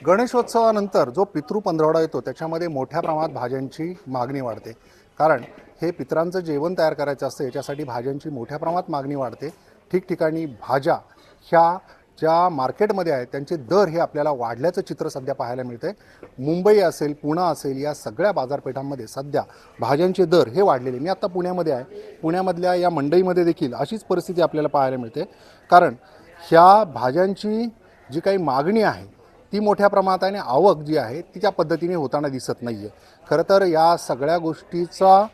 गणेशोत्सवानंतर जो पितृ पंधरवडा येतो त्याच्यामध्ये मोठ्या प्रमाणात भाज्यांची मागणी वाढते. कारण हे पितरांचं जेवण तयार करायचं असतं, याच्यासाठी भाज्यांची मोठ्या प्रमाणात मागणी वाढते. ठिकठिकाणी भाज्या ह्या ज्या मार्केटमध्ये आहेत त्यांचे दर हे आपल्याला वाढल्याचं चित्र सध्या पाहायला मिळतं आहे. मुंबई असेल, पुणे असेल, या सगळ्या बाजारपेठांमध्ये सध्या भाज्यांचे दर हे वाढलेले. मी आत्ता पुण्यामध्ये आहे. पुण्यामधल्या या मंडईमध्ये देखील अशीच परिस्थिती आपल्याला पाहायला मिळते. कारण ह्या भाज्यांची जी काही मागणी आहे ती मोठ्या प्रमाणात आणि आवक जी आहे ती त्या पद्धतीने होताना दिसत नाही आहे. खरं तर या सगळ्या गोष्टीचा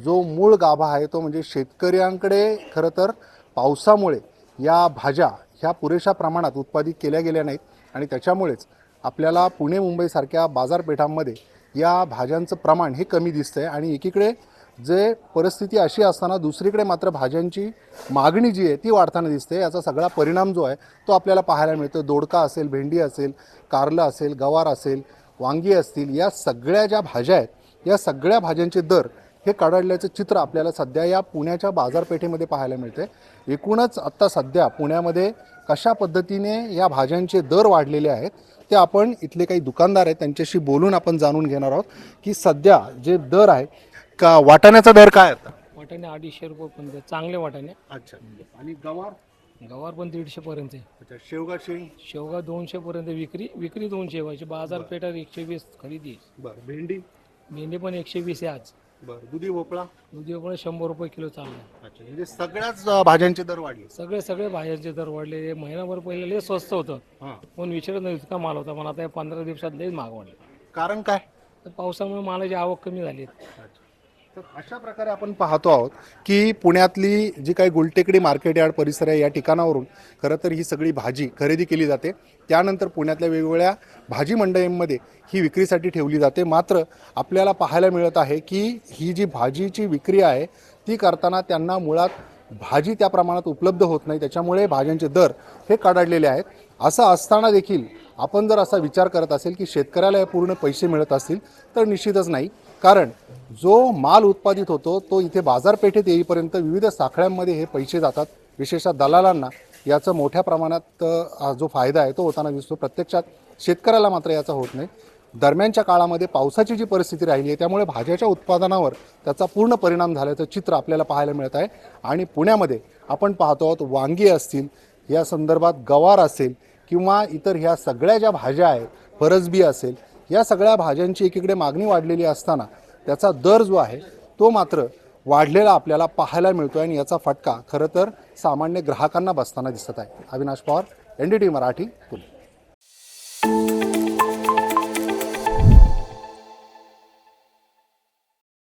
जो मूळ गाभा आहे तो म्हणजे शेतकऱ्यांकडे खरं तर पावसामुळे या भाज्या ह्या पुरेशा प्रमाणात उत्पादित केल्या गेल्या नाहीत आणि त्याच्यामुळेच आपल्याला पुणे मुंबईसारख्या बाजारपेठांमध्ये या भाज्यांचं प्रमाण हे कमी दिसतं आहे. आणि एकीकडे जे परिस्थिती अशी असताना दुसरीकडे मात्र भाज्यांची मागणी जी आहे ती वाढताना दिसते. याचा सगळा परिणाम जो आहे तो आपल्याला पाहायला मिळतो. दोडका असेल, भेंडी असेल, कारलं असेल, गवार असेल, वांगी असतील, या सगळ्या ज्या भाज्या आहेत या सगळ्या भाज्यांचे दर हे कडाडल्याचं चित्र आपल्याला सध्या या पुण्याच्या बाजारपेठेमध्ये पाहायला मिळते. एकूणच आत्ता सध्या पुण्यामध्ये कशा पद्धतीने या भाज्यांचे दर वाढलेले आहेत ते आपण इथले काही दुकानदार आहेत त्यांच्याशी बोलून आपण जाणून घेणार आहोत की सध्या जे दर आहे का. वाटाण्याचा दर काय आता? वाटाणे 250 रुपये पण चांगले वाटाणे. अच्छा. आणि गवार? गवार पण 150 पर्यंत आहे. अच्छा. शेवगा शेंग? शेवगा 200 पर्यंत विक्री 200 व्हायची. बाजारपेठात 120 खरेदी आहे. बरं. भेंडी? भेंडी पण 120 आहे आज. बरं. दुधी भोपळा? दुधी भोपळा 100 रुपये किलो चालला. अच्छा. म्हणजे सगळ्याच भाज्यांचे दर वाढले. सगळे भाज्यांचे दर वाढले. महिनाभर पहिले लय स्वस्त होतं. हां. कोण विचारत नाही इतका माल होता, पण आता या 15 दिवसात लय महाग वाढले. कारण काय? तर पावसामुळे मालाची आवक कमी झाली. तर अशा प्रकारे आपण पाहतो आहोत की पुण्यातली जी काही गुलटेकडी मार्केट यार्ड परिसर आहे या ठिकाणावरून खरं तर ही सगळी भाजी खरेदी केली जाते. त्यानंतर पुण्यातल्या वेगवेगळ्या भाजी मंडईंमध्ये ही विक्रीसाठी ठेवली जाते. मात्र आपल्याला पाहायला मिळत आहे की ही जी भाजीची विक्री आहे ती करताना त्यांना मुळात भाजी त्या प्रमाणात उपलब्ध होत नाही. त्याच्यामुळे भाज्यांचे दर हे कडाडलेले आहेत. असं असताना देखील आपण जर असा विचार करत असेल की शेतकऱ्याला हे पूर्ण पैसे मिळत असतील तर निश्चितच नाही. कारण जो माल उत्पादित होतो तो इथे बाजारपेठेत येईपर्यंत विविध साखळ्यांमध्ये हे पैसे जातात. विशेषतः दलालांना याचा मोठ्या प्रमाणात जो फायदा आहे तो होताना दिसतो. प्रत्यक्षात शेतकऱ्याला मात्र याचा होत नाही. दरम्यानच्या काळामध्ये पावसाची जी परिस्थिती राहिली आहे त्यामुळे भाज्याच्या उत्पादनावर त्याचा पूर्ण परिणाम झाल्याचं चित्र आपल्याला पाहायला मिळत आहे. आणि पुण्यामध्ये आपण पाहतो आहोत वांगी असतील, या संदर्भात गवार असेल किंवा इतर ह्या सगळ्या ज्या भाज्या आहेत, फरसबी असेल, या सगळ्या भाज्यांची एकीकडे मागणी वाढलेली असताना त्याचा दर जो आहे तो मात्र वाढलेला आपल्याला पाहायला मिळतो आणि याचा फटका खरं तर सामान्य ग्राहकांना बसताना दिसत आहे. अविनाश पवार, NDTV मराठी, पुणे.